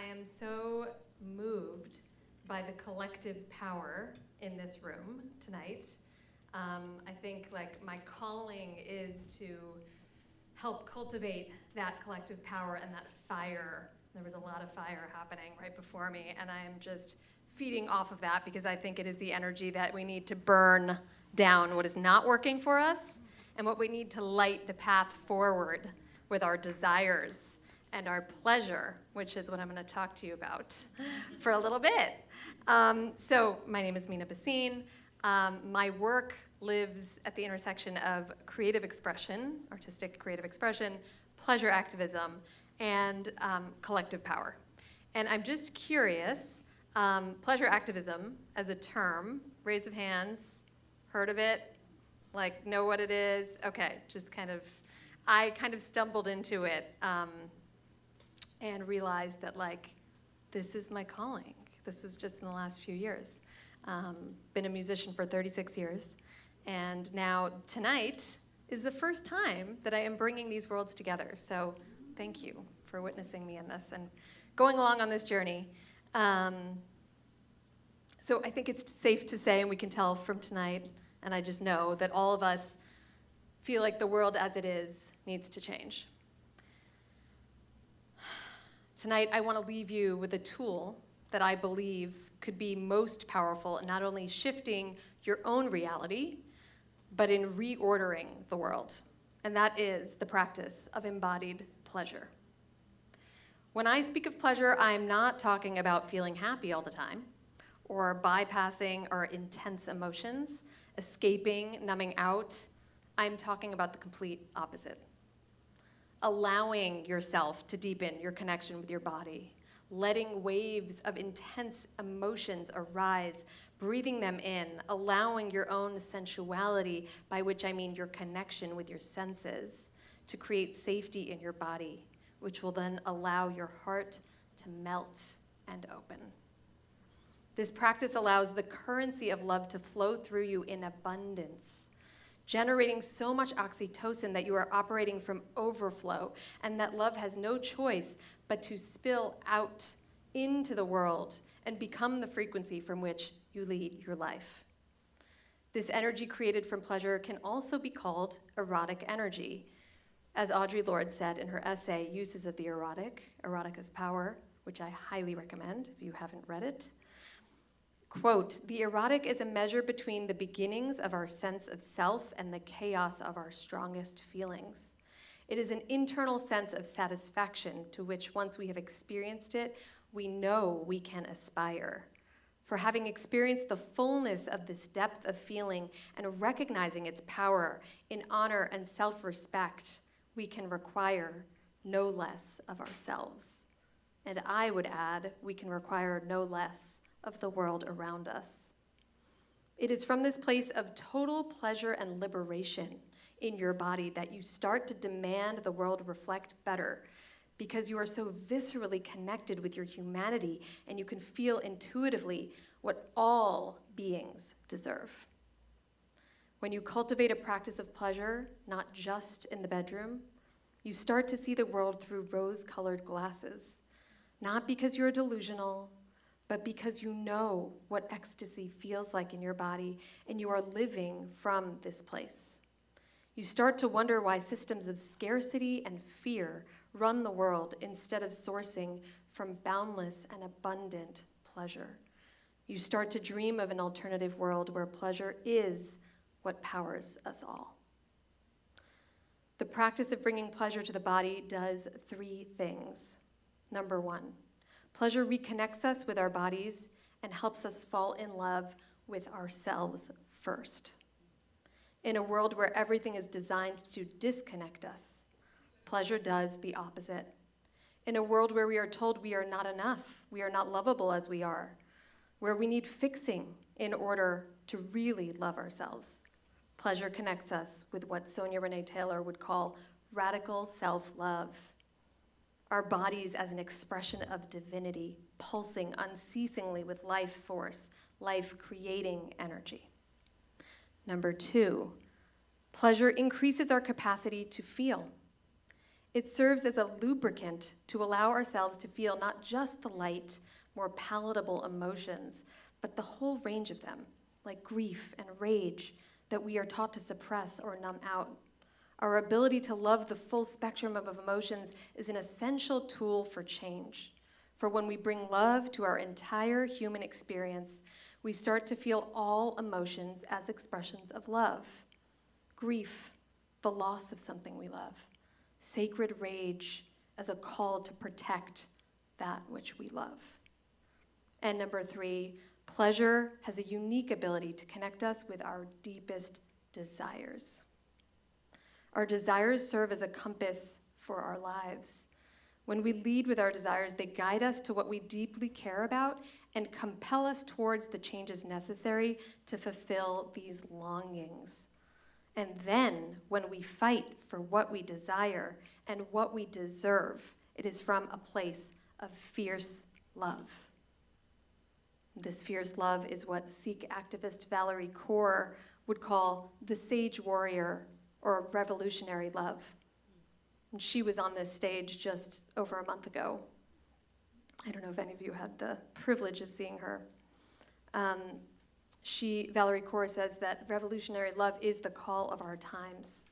am so moved by the collective power in this room tonight. I think like my calling is to help cultivate that collective power and that fire. There was a lot of fire happening right before me, and I'm just feeding off of that because I think it is the energy that we need to burn down what is not working for us and what we need to light the path forward with our desires and our pleasure, which is what I'm going to talk to you about for a little bit. So my name is Meena Bhasin. My work lives at the intersection of creative expression, artistic creative expression, pleasure activism, and collective power. And I'm just curious, pleasure activism as a term, raise of hands, heard of it? Like, know what it is? Okay, just I kind of stumbled into it and realized that, like, this is my calling. This was just in the last few years. Been a musician for 36 years, and now tonight is the first time that I am bringing these worlds together. So thank you for witnessing me in this and going along on this journey. So I think it's safe to say, and we can tell from tonight, and I just know that all of us feel like the world as it is needs to change. Tonight, I want to leave you with a tool that I believe could be most powerful in not only shifting your own reality, but in reordering the world. And that is the practice of embodied pleasure. When I speak of pleasure, I'm not talking about feeling happy all the time, or bypassing our intense emotions, escaping, numbing out. I'm talking about the complete opposite. Allowing yourself to deepen your connection with your body, letting waves of intense emotions arise, breathing them in, allowing your own sensuality, by which I mean your connection with your senses, to create safety in your body, which will then allow your heart to melt and open. This practice allows the currency of love to flow through you in abundance, generating so much oxytocin that you are operating from overflow, and that love has no choice but to spill out into the world and become the frequency from which you lead your life. This energy created from pleasure can also be called erotic energy. As Audre Lorde said in her essay, Uses of the Erotic, Erotic as Power, which I highly recommend if you haven't read it. Quote, "The erotic is a measure between the beginnings of our sense of self and the chaos of our strongest feelings. It is an internal sense of satisfaction to which, once we have experienced it, we know we can aspire. For having experienced the fullness of this depth of feeling and recognizing its power in honor and self-respect, we can require no less of ourselves. And I would add, we can require no less of the world around us. It is from this place of total pleasure and liberation in your body that you start to demand the world reflect better, because you are so viscerally connected with your humanity and you can feel intuitively what all beings deserve. When you cultivate a practice of pleasure, not just in the bedroom, you start to see the world through rose-colored glasses, not because you're delusional, but because you know what ecstasy feels like in your body and you are living from this place. You start to wonder why systems of scarcity and fear run the world instead of sourcing from boundless and abundant pleasure. You start to dream of an alternative world where pleasure is what powers us all. The practice of bringing pleasure to the body does three things. Number one, pleasure reconnects us with our bodies and helps us fall in love with ourselves first. In a world where everything is designed to disconnect us, pleasure does the opposite. In a world where we are told we are not enough, we are not lovable as we are, where we need fixing in order to really love ourselves, pleasure connects us with what Sonia Renee Taylor would call radical self-love. Our bodies as an expression of divinity, pulsing unceasingly with life force, life-creating energy. Number two, pleasure increases our capacity to feel. It serves as a lubricant to allow ourselves to feel not just the light, more palatable emotions, but the whole range of them, like grief and rage, that we are taught to suppress or numb out. Our ability to love the full spectrum of emotions is an essential tool for change. For when we bring love to our entire human experience, we start to feel all emotions as expressions of love. Grief, the loss of something we love. Sacred rage as a call to protect that which we love. And number 3, pleasure has a unique ability to connect us with our deepest desires. Our desires serve as a compass for our lives. When we lead with our desires, they guide us to what we deeply care about and compel us towards the changes necessary to fulfill these longings. And then, when we fight for what we desire and what we deserve, it is from a place of fierce love. This fierce love is what Sikh activist Valerie Kaur would call the sage warrior or revolutionary love. And she was on this stage just over a month ago. I don't know if any of you had the privilege of seeing her. Valerie Kaur says that revolutionary love is the call of our times.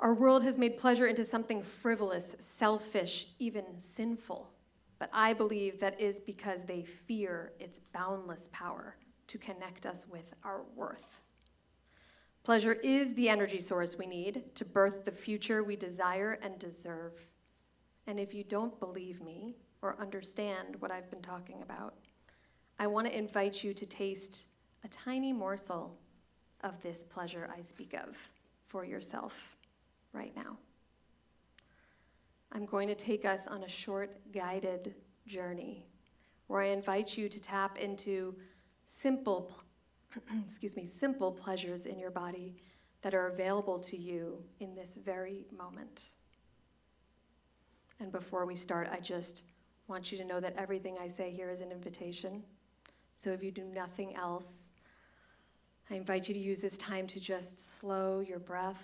Our world has made pleasure into something frivolous, selfish, even sinful. But I believe that is because they fear its boundless power to connect us with our worth. Pleasure is the energy source we need to birth the future we desire and deserve. And if you don't believe me or understand what I've been talking about, I want to invite you to taste a tiny morsel of this pleasure I speak of for yourself right now. I'm going to take us on a short guided journey where I invite you to tap into simple pleasures in your body that are available to you in this very moment. And before we start, I just want you to know that everything I say here is an invitation. So if you do nothing else, I invite you to use this time to just slow your breath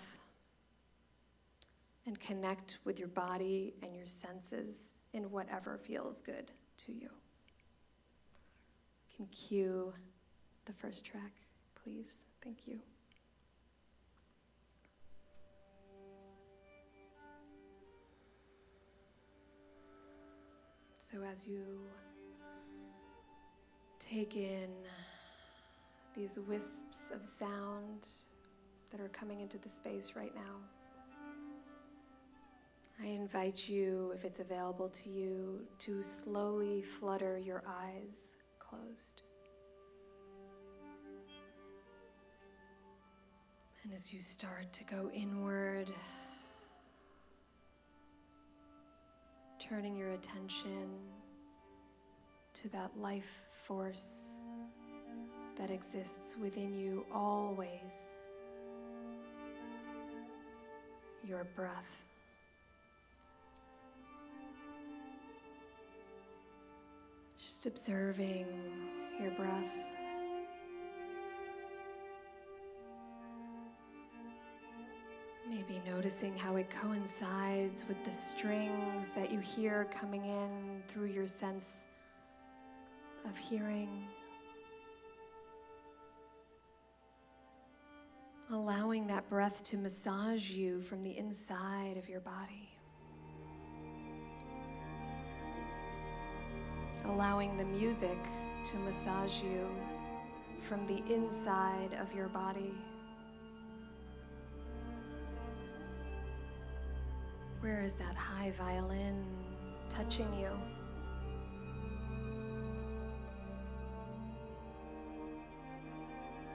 and connect with your body and your senses in whatever feels good to you. You can cue the first track, please. Thank you. So as you take in these wisps of sound that are coming into the space right now, I invite you, if it's available to you, to slowly flutter your eyes closed. And as you start to go inward, turning your attention to that life force that exists within you always, your breath. Just observing your breath. Maybe noticing how it coincides with the strings that you hear coming in through your sense of hearing. Allowing that breath to massage you from the inside of your body. Allowing the music to massage you from the inside of your body. Where is that high violin touching you?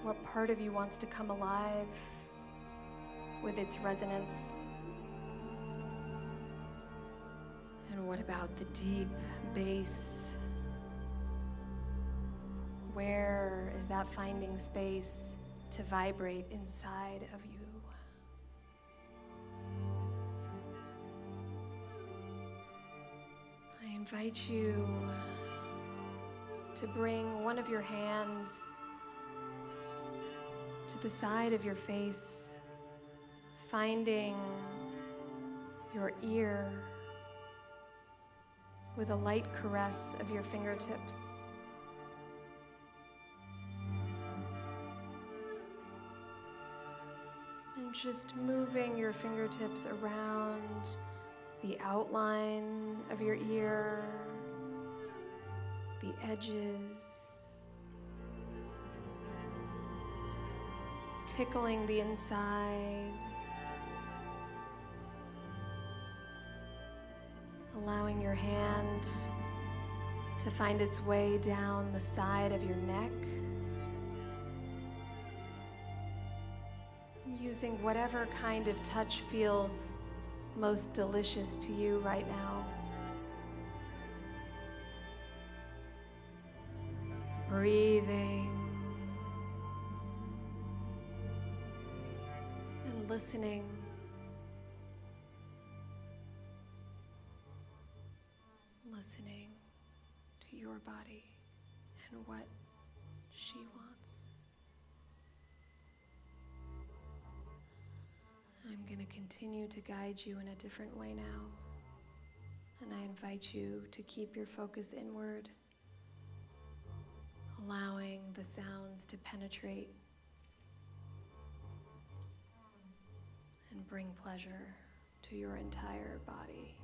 What part of you wants to come alive with its resonance? And what about the deep bass? Where is that finding space to vibrate inside of you? I invite you to bring one of your hands to the side of your face, finding your ear with a light caress of your fingertips. And just moving your fingertips around the outline of your ear, the edges, tickling the inside, allowing your hand to find its way down the side of your neck, using whatever kind of touch feels most delicious to you right now. Breathing and listening. Listening to your body and what she wants. I'm going to continue to guide you in a different way now. And I invite you to keep your focus inward, allowing the sounds to penetrate and bring pleasure to your entire body.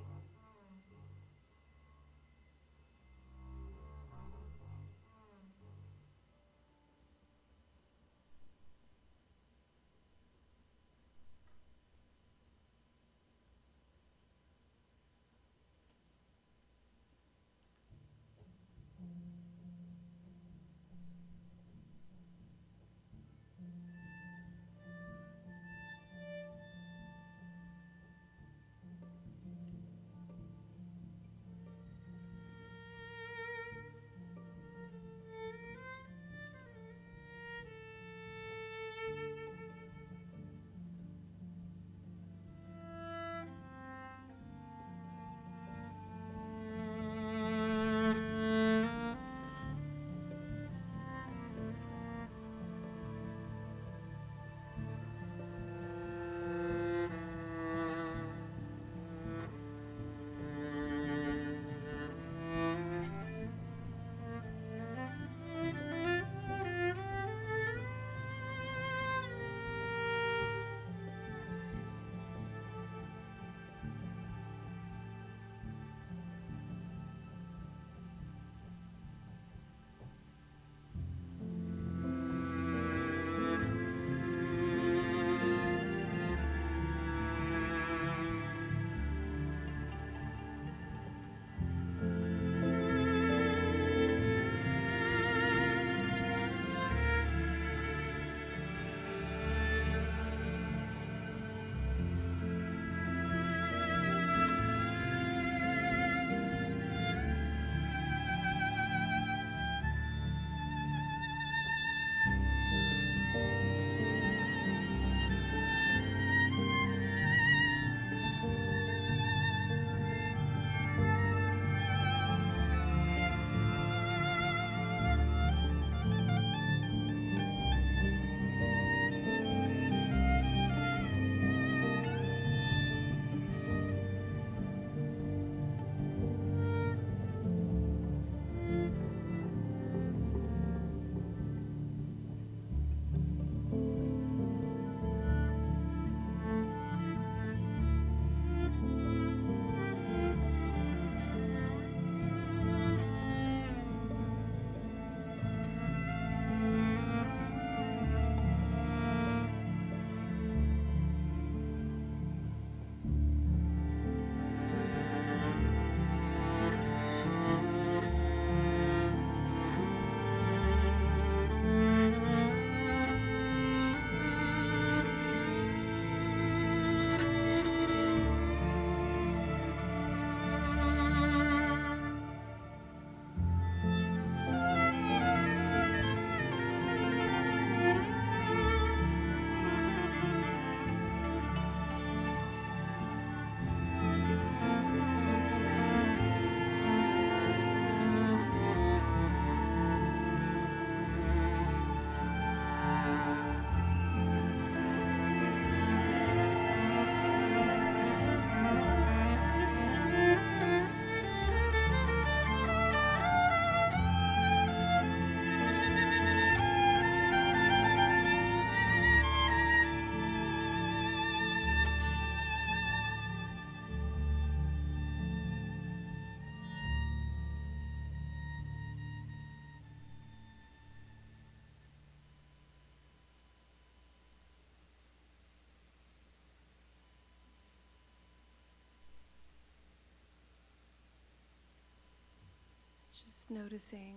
Just noticing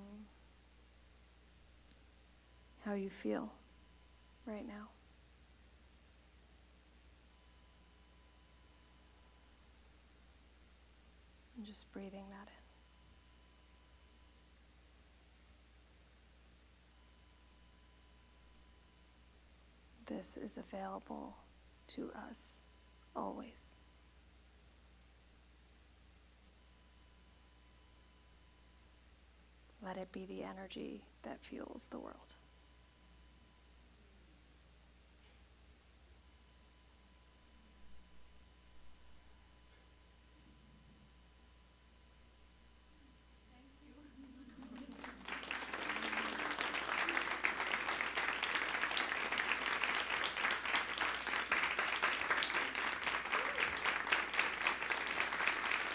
how you feel right now. And just breathing that in. This is available to us always. Let it be the energy that fuels the world.